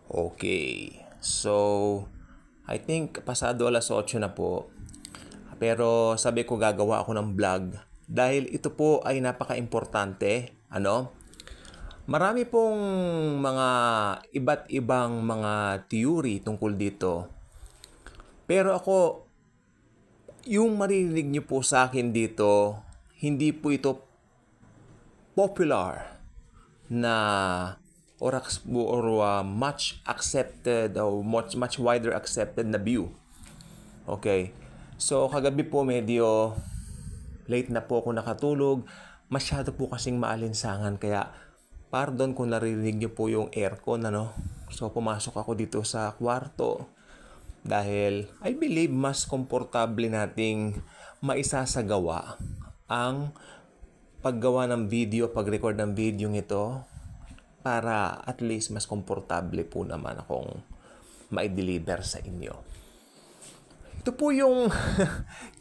Okay. So, I think pasado alas 8 na po. Pero sabi ko gagawa ako ng vlog dahil ito po ay napaka-importante. Marami pong mga iba't ibang mga theory tungkol dito. Pero ako, yung maririnig niyo po sa akin dito, hindi po ito popular na much accepted or much wider accepted na view. Okay. So, kagabi po medyo late na po ako nakatulog. Masyado po kasing maalinsangan kaya pardon kung naririnig niyo po yung aircon, So, pumasok ako dito sa kwarto dahil I believe mas komportable nating maisasagawa ang paggawa ng video, pag-record ng video ito para at least mas komportable po naman akong ma-deliver sa inyo. Ito po yung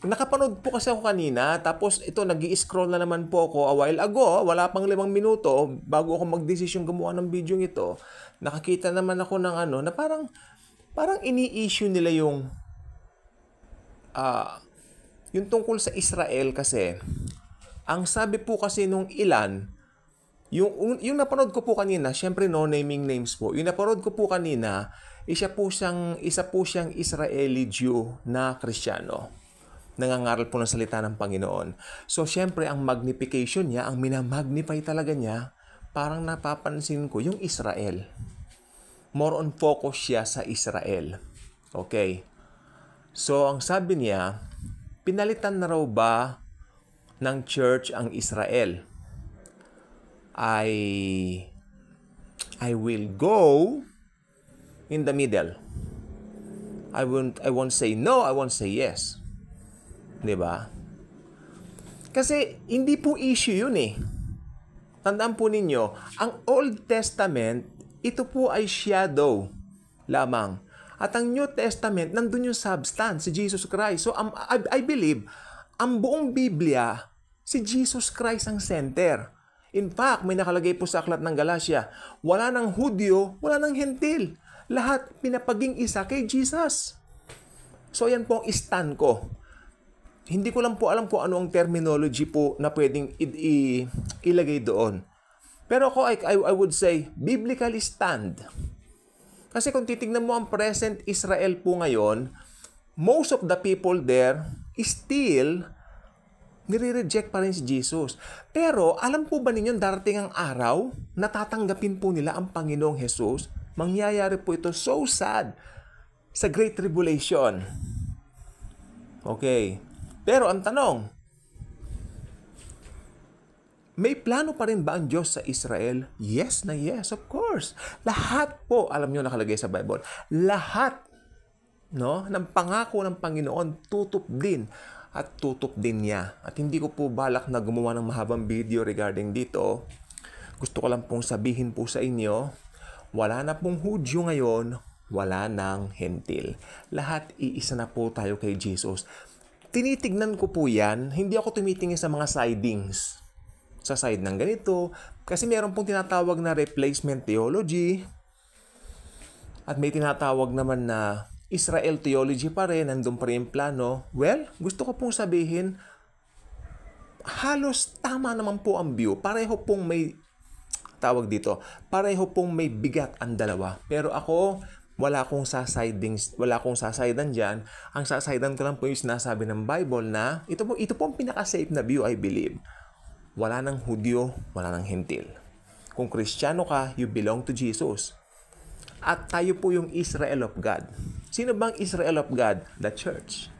nakapanood po kasi ako kanina, tapos ito nag-i-scroll na naman po ako a while ago, wala pang 5 minuto bago ako magdesisyon gumawa ng video ito. Nakakita naman ako ng na parang ini-issue nila yung tungkol sa Israel kasi ang sabi po kasi nung ilan, yung napanood ko po kanina, syempre no naming names po. Yung napanood ko po kanina, isa po siyang Israeli Jew na Kristiyano. Nangangaral po ng salita ng Panginoon. So syempre ang magnification niya, ang minamagnify talaga niya, parang napapansin ko yung Israel. More on focus siya sa Israel. Okay. So ang sabi niya, pinalitan na raw ba ng church ang Israel? I will go in the middle. I won't say no, I won't say yes. 'Di ba? Kasi hindi po issue 'yun eh. Tandaan po ninyo, ang Old Testament, ito po ay shadow lamang. At ang New Testament, nandun yung substance, si Jesus Christ. So I believe, ang buong Biblia, si Jesus Christ ang center. In fact, may nakalagay po sa aklat ng Galatia, wala nang Hudyo, wala nang Hentil. Lahat pinapaging isa kay Jesus. So yan po ang stand ko. Hindi ko lang po alam kung ano ang terminology po na pwedeng ilagay doon. Pero ako, I would say, biblically stand. Kasi kung titignan mo ang present Israel po ngayon, most of the people there still nire-reject pa rin si Jesus. Pero alam po ba ninyo darating ang araw na tatanggapin po nila ang Panginoong Jesus? Mangyayari po ito so sad sa Great Tribulation. Okay. Pero ang tanong, may plano pa rin ba ang Diyos sa Israel? Yes na yes, of course. Lahat po, alam nyo nakalagay sa Bible, lahat ng pangako ng Panginoon tutup din at tutup din niya. At hindi ko po balak na gumawa ng mahabang video regarding dito. Gusto ko lang pong sabihin po sa inyo, wala na pong Hudyo ngayon, wala nang Hentil. Lahat iisa na po tayo kay Jesus. Tinitignan ko po yan, hindi ako tumitingin sa mga sidings. Sa side ng ganito, kasi meron pong tinatawag na replacement theology, at may tinatawag naman na Israel theology pa rin, nandun pa rin yung plano. Well, gusto ko pong sabihin, halos tama naman po ang view. Pareho pong may bigat ang dalawa. Pero ako, wala akong sasaydan dyan. Ang sasaydan ko lang po yung sinasabi ng Bible na ito po ang pinaka-safe na view, I believe. Wala nang Hudyo, wala nang Hentil. Kung Kristiyano ka, you belong to Jesus. At tayo po yung Israel of God. Sino bang Israel of God? The church.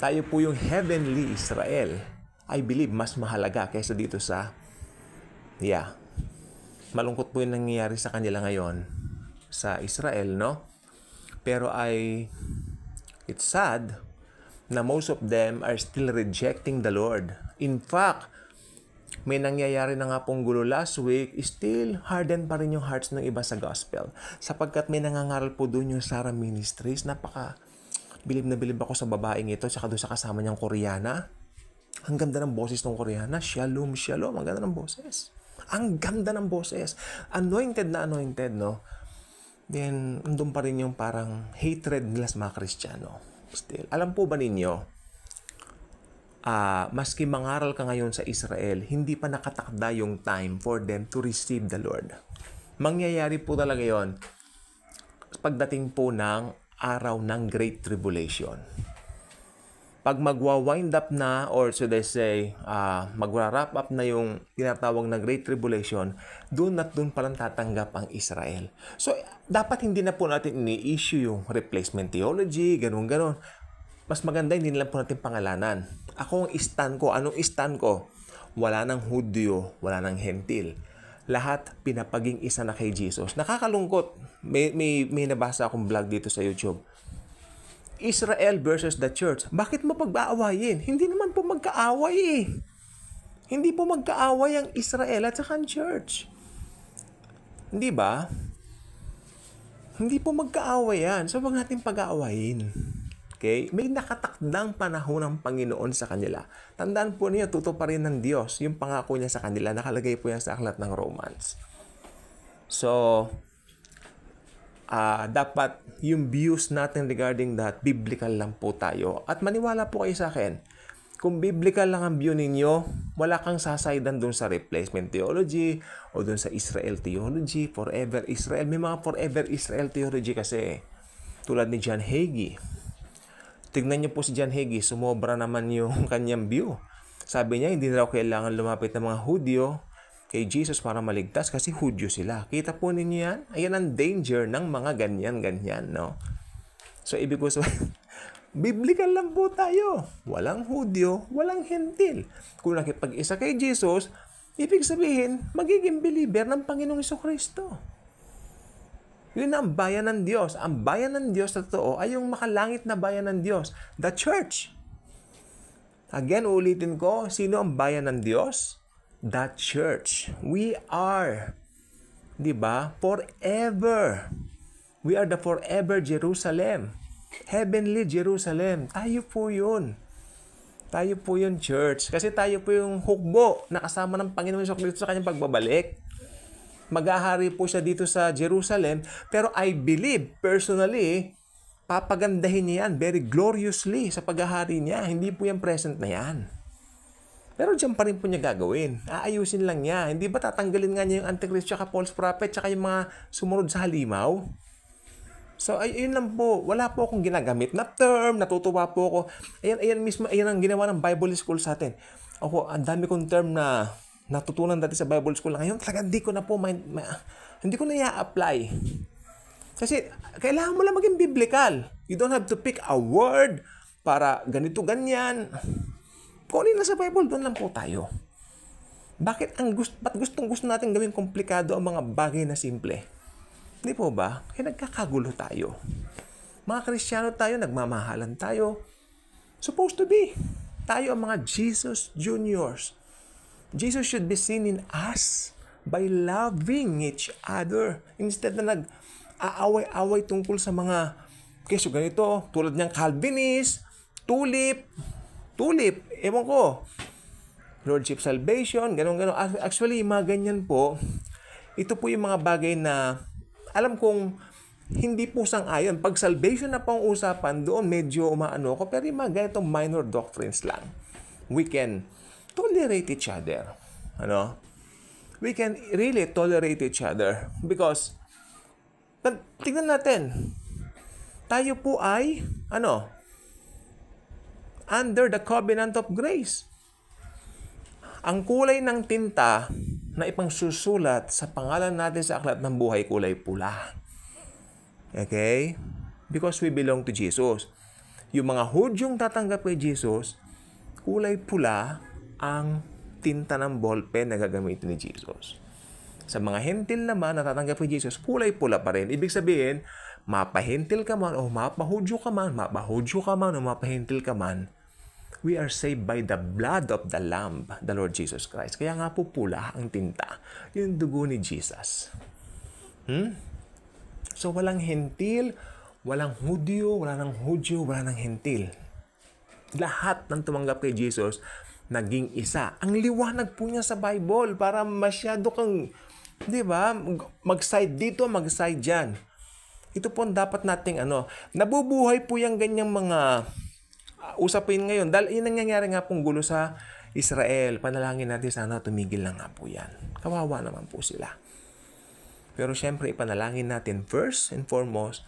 Tayo po yung heavenly Israel. I believe mas mahalaga kaysa dito sa malungkot po yung nangyayari sa kanila ngayon sa Israel, no? Pero it's sad na most of them are still rejecting the Lord. In fact, may nangyayari na nga pong gulo last week, still harden pa rin yung hearts ng iba sa gospel. Sapagkat may nangangaral po doon yung Sarah Ministries. Bilib na bilib ako sa babaeng ito, tsaka doon sa kasama niyang Koreana. Ang ganda ng boses ng Koreana. Shalom, shalom. Ang ganda ng boses. Ang ganda ng boses. Anointed na anointed, no? then andun pa rin yung parang hatred nila sa mga Kristiyano. Still, alam po ba ninyo, maski mangaral ka ngayon sa Israel, hindi pa nakatakda yung time for them to receive the Lord. Mangyayari po talaga yon pagdating po ng araw ng Great Tribulation. Pag magwa-wind up na, or should I say, magwa-wrap up na yung tinatawag na Great Tribulation, doon at doon palang tatanggap ang Israel. So, dapat hindi na po natin ini-issue yung replacement theology, ganun-ganon. Mas maganda hindi lang po natin pangalanan. Ako ang stand ko. Anong stand ko? Wala ng Hudyo, wala ng Hentil. Lahat pinapaging isa na kay Jesus. Nakakalungkot. May nabasa akong vlog dito sa YouTube. Israel versus the church. Bakit mo pag-aawayin? Hindi naman po magkaaway eh. Hindi po magkaaway ang Israel at saka ang church. Hindi ba? Hindi po magkaaway yan. So, wag natin pag-aawayin. Okay? May nakatakdang panahon ng Panginoon sa kanila. Tandaan po niya, tuto pa rin ng Diyos. Yung pangako niya sa kanila, nakalagay po yan sa aklat ng Romans. So, dapat yung views natin regarding that, biblical lang po tayo. At maniwala po kayo sa akin, kung biblical lang ang view ninyo, wala kang sasaydan dun sa replacement theology o dun sa Israel theology, forever Israel. May mga forever Israel theology kasi, tulad ni John Hagee. Tignan niyo po si John Hagee, sumobra naman yung kanyang view. Sabi niya, hindi na raw kailangan lumapit ng mga Hudyo kay Jesus para maligtas kasi Hudyo sila. Kita po ninyo yan? Ayan ang danger ng mga ganyan-ganyan, no? So, ibig ko sabihin, biblical lang po tayo. Walang Hudyo, walang Hentil. Kung nakipag-isa kay Jesus, ibig sabihin, magiging believer ng Panginoong Jesucristo. Yun ang bayan ng Diyos. Ang bayan ng Diyos na totoo ay yung makalangit na bayan ng Diyos, the church. Again, ulitin ko, sino ang bayan ng Diyos? The church. We are, di ba? Forever. We are the forever Jerusalem. Heavenly Jerusalem. Tayo po yun. Tayo po yun, church. Kasi tayo po yung hukbo na kasama ng Panginoon Jesucristo sa kanyang pagbabalik. Mag-ahari po siya dito sa Jerusalem. Pero I believe, personally, papagandahin niya yan very gloriously sa paghahari niya. Hindi po yan present na yan. Pero dyan pa rin po niya gagawin. Aayusin lang niya. Hindi ba tatanggalin nga niya yung Antichrist, tsaka false prophet, tsaka yung mga sumunod sa halimaw? So, ayun lang po. Wala po akong ginagamit na term. Natutuwa po ako. Ayan mismo, ayan ang ginawa ng Bible School sa atin. Ako, ang dami kong term na natutunan dati sa Bible School. Ngayon, talaga hindi ko na po, hindi ko na i-apply. Kasi, kailangan mo lang maging biblical. You don't have to pick a word para ganito, ganyan. Kung ano na sa Bible, doon lang po tayo. Ba't gustong-gusto natin gawing komplikado ang mga bagay na simple? Hindi po ba? Kaya nagkakagulo tayo. Mga Kristiyano tayo, nagmamahalan tayo. Supposed to be. Tayo ang mga Jesus Juniors. Jesus should be seen in us by loving each other. Instead na nag-aaway-away tungkol sa mga keso ganito, tulad niyang Calvinist, tulip, ewan ko, Lordship Salvation, ganon-ganon. Actually, mga ganyan po, ito po yung mga bagay na alam kong hindi po sang-ayon. Pag salvation na pang usapan, doon medyo umaano ko, pero yung mga ganitong minor doctrines lang, we can tolerate each other. Ano? We can really tolerate each other because tignan natin, tayo po ay under the covenant of grace. Ang kulay ng tinta na ipangsusulat sa pangalan natin sa aklat ng buhay, kulay pula. Okay? Because we belong to Jesus. Yung mga Hudyong tatanggap kay Jesus, kulay pula ang tinta ng ballpen na gagamitin ni Jesus. Sa mga Hentil naman na tatanggap kay Jesus, kulay pula pa rin. Ibig sabihin, mapahentil ka man o mapahudyo ka man, o mapahentil ka man, we are saved by the blood of the Lamb, the Lord Jesus Christ. Kaya nga po pula ang tinta, yung dugo ni Jesus. So walang Hentil, walang Hudyo, wala nang Hentil. Lahat ng tumanggap kay Jesus, naging isa. Ang liwanag po niya sa Bible para masyado kang, di ba, mag-side dito, mag-side dyan. Ito po ang dapat nating nabubuhay po yung ganyang mga usapin ngayon. Dahil yung nangyayari nga pong gulo sa Israel. Panalangin natin sana tumigil na nga po yan. Kawawa naman po sila. Pero syempre, ipanalangin natin first and foremost,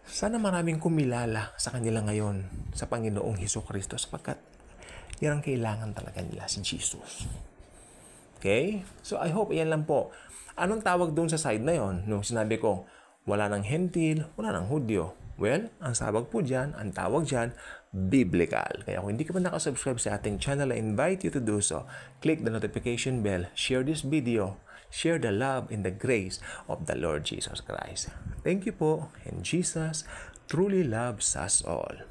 sana maraming kumilala sa kanila ngayon sa Panginoong Hesukristo sapagkat yan ang kailangan talaga nila, si Jesus. Okay? So I hope yan lang po. Anong tawag doon sa side na yon? Nung sinabi ko, wala ng Hentil, wala ng Hudyo. Well, ang tawag po dyan, biblical. Kaya kung hindi ka pa nakasubscribe sa ating channel, I invite you to do so. Click the notification bell, share this video, share the love and the grace of the Lord Jesus Christ. Thank you po, and Jesus truly loves us all.